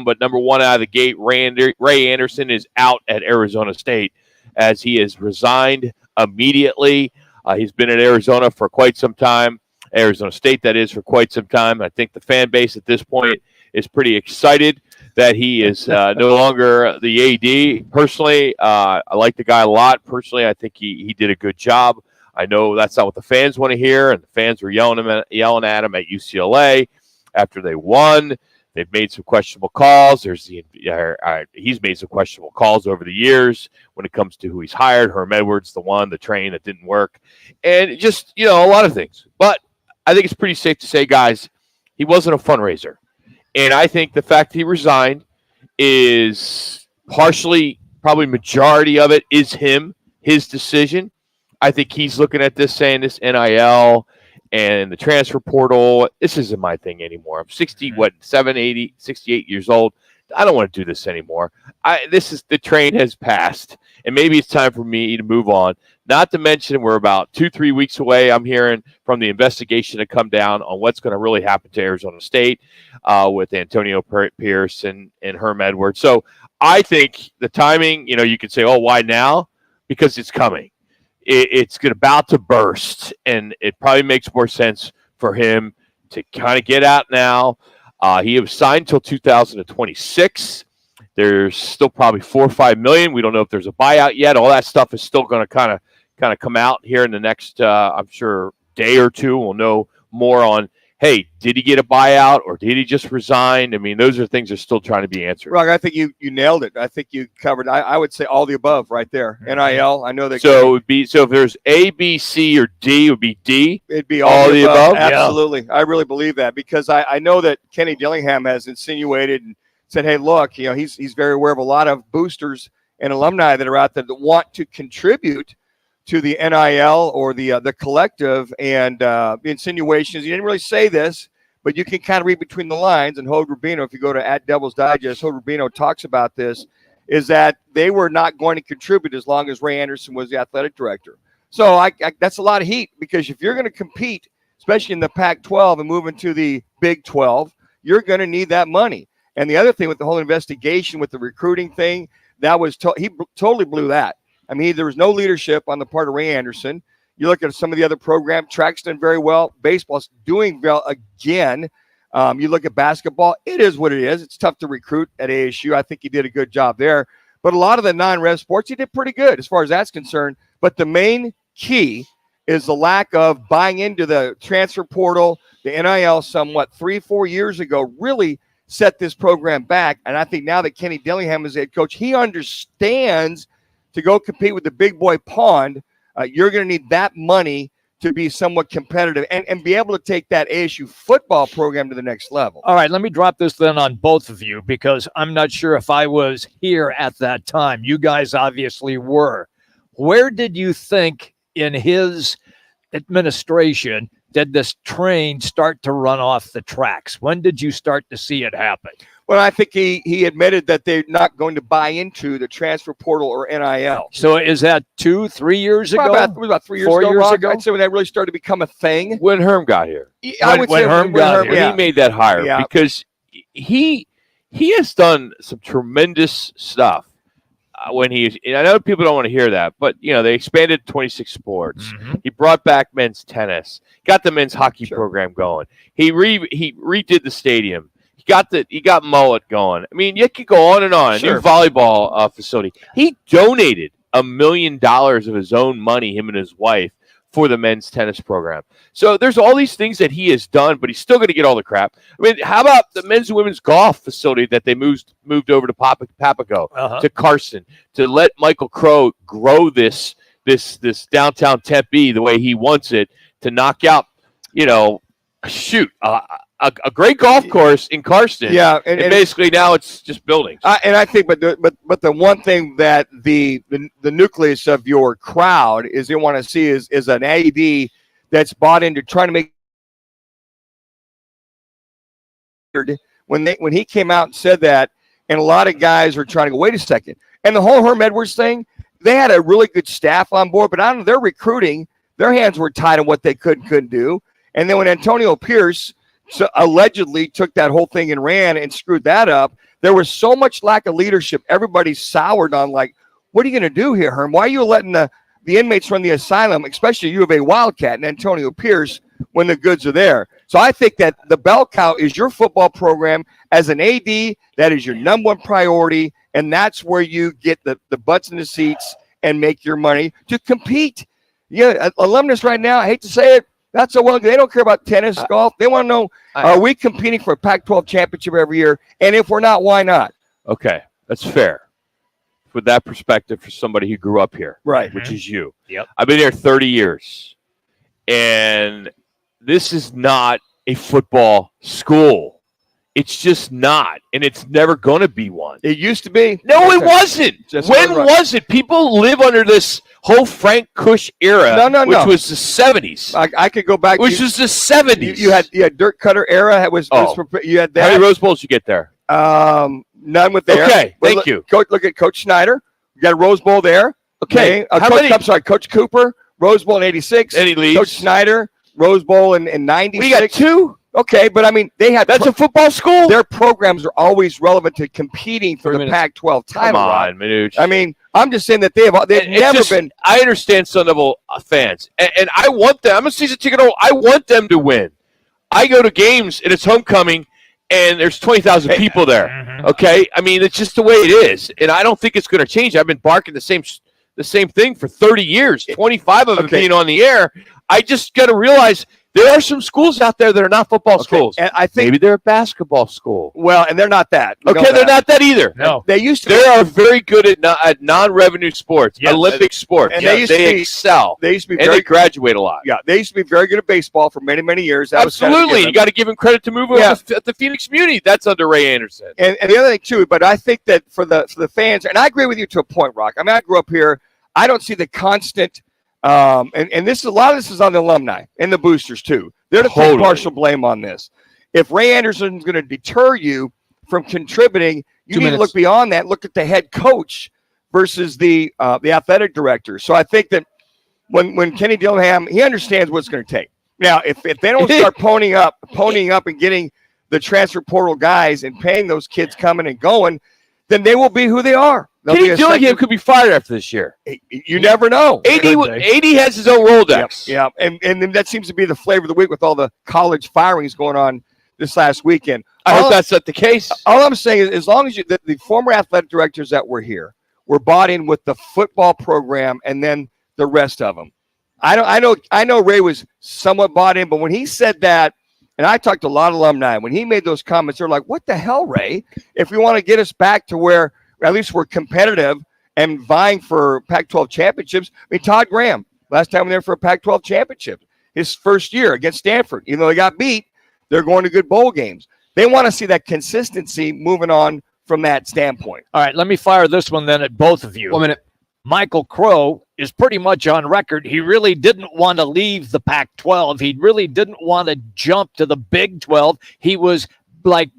but number one out of the gate, Ray Anderson is out at Arizona State as he has resigned immediately. He's been at Arizona for quite some time, Arizona State, that is, for quite some time. I think the fan base at this point is pretty excited that he is no longer the AD. Personally, I like the guy a lot. Personally, I think he did a good job. I know that's not what the fans want to hear, and the fans were yelling at him at UCLA after they won. They've made some questionable calls. He's made some questionable calls over the years when it comes to who he's hired. Herm Edwards, the train that didn't work, and just a lot of things. But I think it's pretty safe to say, guys, he wasn't a fundraiser, and I think the fact he resigned is partially, probably majority of it, is his decision. I think he's looking at this saying this NIL and the transfer portal, this isn't my thing anymore. I'm 68 years old. I don't want to do this anymore. The train has passed, and maybe it's time for me to move on. Not to mention we're about 2-3 weeks away. I'm hearing from the investigation to come down on what's going to really happen to Arizona State with Antonio Pierce and Herm Edwards. So I think the timing, you could say, oh, why now? Because it's coming. It's about to burst, and it probably makes more sense for him to kind of get out now. He was signed till 2026. There's still probably $4 or $5 million. We don't know if there's a buyout yet. All that stuff is still going to kind of come out here in the next, I'm sure, day or two. We'll know more on, hey, did he get a buyout or did he just resign? I mean, those are things that are still trying to be answered. Rock, I think you nailed it. I think you covered. I would say all the above right there. NIL. I know that. So it would be. So if there's A, B, C, or D, it would be D. It'd be all the above. Absolutely, yeah. I really believe that because I know that Kenny Dillingham has insinuated and said, hey, look, he's very aware of a lot of boosters and alumni that are out there that want to contribute to the NIL or the collective, and the insinuations. He didn't really say this, but you can kind of read between the lines. And Hode Rubino, if you go to @Devil's Digest, Hode Rubino talks about this, is that they were not going to contribute as long as Ray Anderson was the athletic director. So that's a lot of heat because if you're going to compete, especially in the Pac-12 and move into the Big 12, you're going to need that money. And the other thing with the whole investigation with the recruiting thing, that was he totally blew that. I mean, there was no leadership on the part of Ray Anderson. You look at some of the other programs, track's done very well. Baseball's doing well again. You look at basketball, it is what it is. It's tough to recruit at ASU. I think he did a good job there. But a lot of the non-rev sports, he did pretty good as far as that's concerned. But the main key is the lack of buying into the transfer portal, the NIL somewhat 3-4 years ago really set this program back. And I think now that Kenny Dillingham is head coach, he understands to go compete with the big boy pond, you're going to need that money to be somewhat competitive and be able to take that ASU football program to the next level. All right, let me drop this then on both of you because I'm not sure if I was here at that time. You guys obviously were. Where did you think in his administration did this train start to run off the tracks? When did you start to see it happen? Well, I think he admitted that they're not going to buy into the transfer portal or NIL. So is that 2-3 years ago? About 3 years 4 ago, years ago? I'd say when that really started to become a thing. When Herm got here. When Herm got here. He made that hire because he has done some tremendous stuff. When I know people don't want to hear that, but they expanded 26 sports. Mm-hmm. He brought back men's tennis, got the men's hockey program going. He redid the stadium. He got mullet going. I mean, you could go on and on. Sure. New volleyball facility. He donated $1 million of his own money, him and his wife, for the men's tennis program. So there's all these things that he has done, but he's still going to get all the crap. I mean, how about the men's and women's golf facility that they moved over to Papago, to Carson, to let Michael Crow grow this downtown Tempe the way he wants it, to knock out, a great golf course in Carson. Yeah, and basically now it's just buildings. And I think, but the one thing that the nucleus of your crowd is they want to see is an AD that's bought into trying to make. When he came out and said that, and a lot of guys are trying to go, wait a second. And the whole Herm Edwards thing, they had a really good staff on board, but I don't know, their recruiting, their hands were tied on what they could and couldn't do. And then when Antonio Pierce allegedly took that whole thing and ran and screwed that up, there was so much lack of leadership. Everybody's soured on, like, what are you going to do here, Herm? Why are you letting the inmates run the asylum, especially U of A Wildcat and Antonio Pierce, when the goods are there? So I think that the bell cow is your football program. As an AD, that is your number one priority, and that's where you get the butts in the seats and make your money to compete. Yeah, alumnus right now, I hate to say it, not so well. They don't care about tennis, golf. They want to know, are we competing for a Pac-12 championship every year? And if we're not, why not? Okay, that's fair. With that perspective for somebody who grew up here, right, which is you. Yep. I've been here 30 years, and this is not a football school. It's just not, and it's never going to be one. It used to be. No, it wasn't. When right. was it? People live under this whole Frank Kush era, which was the 70s. I could go back. Which was the 70s. You had Dirk Cutter era. You had that. How many Rose Bowls you get there? None with there. Okay, thank you. Look at Coach Snyder. You got a Rose Bowl there. Okay. Coach Cooper, Rose Bowl in 86. And he leaves. Coach Snyder, Rose Bowl in 96. We got two? Okay, but I mean, that's a football school? Their programs are always relevant to competing for the Pac-12 title. Come on, Manuch. I mean, I'm just saying that they've never been. I understand Sun Devil fans, and I want them. I'm a season ticket holder. I want them to win. I go to games, and it's homecoming, and there's 20,000 people there. Mm-hmm. Okay? I mean, it's just the way it is, and I don't think it's going to change. I've been barking the same thing for 30 years, 25 of it being on the air. I just got to realize there are some schools out there that are not football schools. And I think maybe they're a basketball school. Well, and they're not that. They're not that either. No. They used to. They are very good at non-revenue sports, Olympic sports. And they excel. They used to be and they graduate a lot. Yeah, they used to be very good at baseball for many, many years. Absolutely. You got to give him credit to move over at the Phoenix Muni. That's under Ray Anderson. And the other thing, too, but I think that for the fans, and I agree with you to a point, Rock. I mean, I grew up here. I don't see the constant and this is a lot of this is on the alumni and the boosters too. They're to take partial blame on this. If Ray Anderson's going to deter you from contributing, you need to look beyond that. Look at the head coach versus the athletic director. So I think that when Kenny Dillingham, he understands what it's going to take. Now, if they don't start ponying up and getting the transfer portal guys and paying those kids coming and going, then they will be who they are. Kenny Dillingham could be fired after this year. You never know. AD has his own Rolodex. Yeah. And that seems to be the flavor of the week with all the college firings going on this last weekend. I hope that's not the case. All I'm saying is, as long as the former athletic directors that were here were bought in with the football program and then the rest of them. I know Ray was somewhat bought in, but when he said that, and I talked to a lot of alumni, when he made those comments, they're like, what the hell, Ray? If we want to get us back to where at least we're competitive and vying for Pac-12 championships. I mean, Todd Graham, last time we were there for a Pac-12 championship, his first year against Stanford. Even though they got beat, they're going to good bowl games. They want to see that consistency moving on from that standpoint. All right, let me fire this one then at both of you. 1 minute. Michael Crow is pretty much on record. He really didn't want to leave the Pac-12. He really didn't want to jump to the Big 12. He was like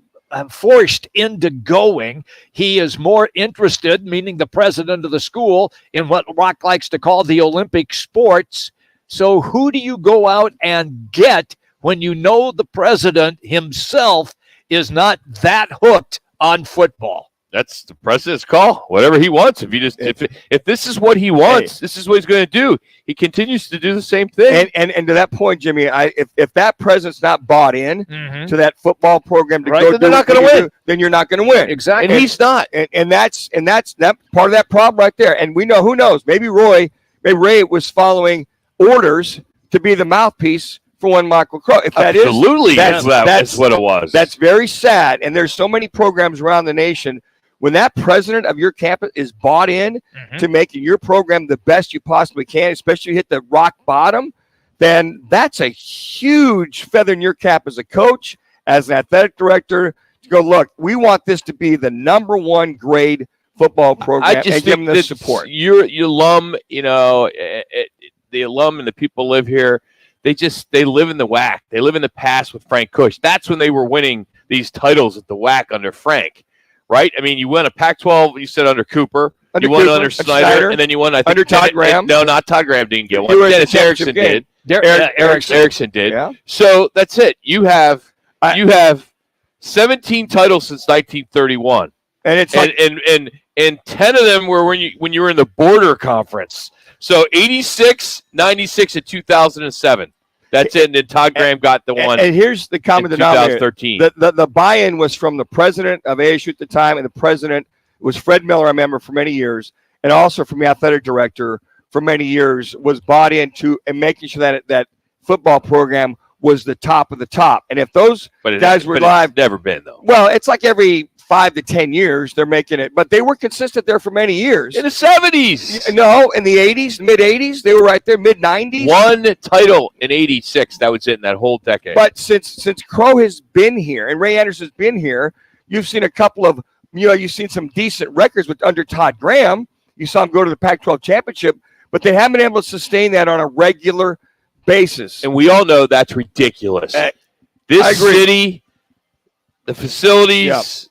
forced into going. He is more interested, meaning the president of the school, in what Rock likes to call the Olympic sports. So who do you go out and get when you know the president himself is not that hooked on football? That's the president's call. Whatever he wants. If this is what he wants, this is what he's going to do. He continues to do the same thing. And to that point, Jimmy, if that president's not bought in to that football program to go, then they're not going to win. Then you're not going to win. Exactly. And he's not. And that's that part of that problem right there. And we know, who knows? Maybe Ray was following orders to be the mouthpiece for one Michael Crow. If that Absolutely, that's what it was. That's very sad. And there's so many programs around the nation. When that president of your campus is bought in to making your program the best you possibly can, especially hit the rock bottom, then that's a huge feather in your cap as a coach, as an athletic director, to go, look, we want this to be the number one grade football program and give them the support. Your alum, the alum and the people live here, they live in the WAC. They live in the past with Frank Kush. That's when they were winning these titles at the WAC under Frank. Right? I mean, you won a Pac-12, you said under Cooper. You won under Snyder, and then you won, I think, under Todd Graham. No, not Todd Graham didn't get one. Dennis Erickson did. Erickson did. Yeah. So that's it. You have 17 titles since 1931. And it's like, and 10 of them were when you were in the border conference. So 86, 96, and 2007. That's it. And then Todd Graham got the one. And here's the common denominator. 2013. The buy-in was from the president of ASU at the time, and the president was Fred Miller, I remember, for many years, and also from the athletic director for many years, was bought into and making sure that football program was the top of the top. And if those guys were live, it's never been though. Well, it's like every 5 to 10 years they're making it, but they were consistent there for many years. In the 70s, no, in the 80s, mid 80s, they were right there, mid 90s. One title in 86. That was it in that whole decade. But since Crow has been here and Ray Anderson's been here, you've seen a couple of, you've seen some decent records under Todd Graham. You saw him go to the Pac-12 championship, but they haven't been able to sustain that on a regular basis. And we all know that's ridiculous. This city, the facilities,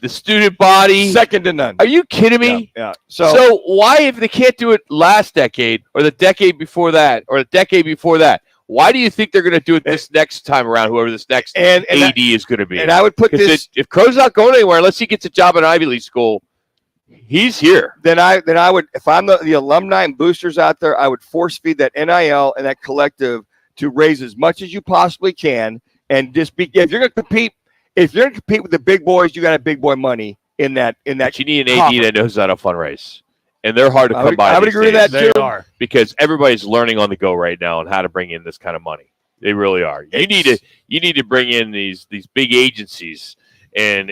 the student body, second to none. Are you kidding me? Yeah. So why, if they can't do it last decade or the decade before that or the decade before that, why do you think they're going to do it this next time around, whoever this next AD is going to be? And I would put this... If Crow's not going anywhere, unless he gets a job at an Ivy League school, he's here. Then I would, if I'm the alumni and boosters out there, I would force feed that NIL and that collective to raise as much as you possibly can, and just be. If you're going to compete with the big boys, you got to have big boy money in that. But you need an AD that knows how to fundraise, and they're hard to come by. I would agree with that too. They are, because everybody's learning on the go right now on how to bring in this kind of money. They really are. You need to bring in these big agencies and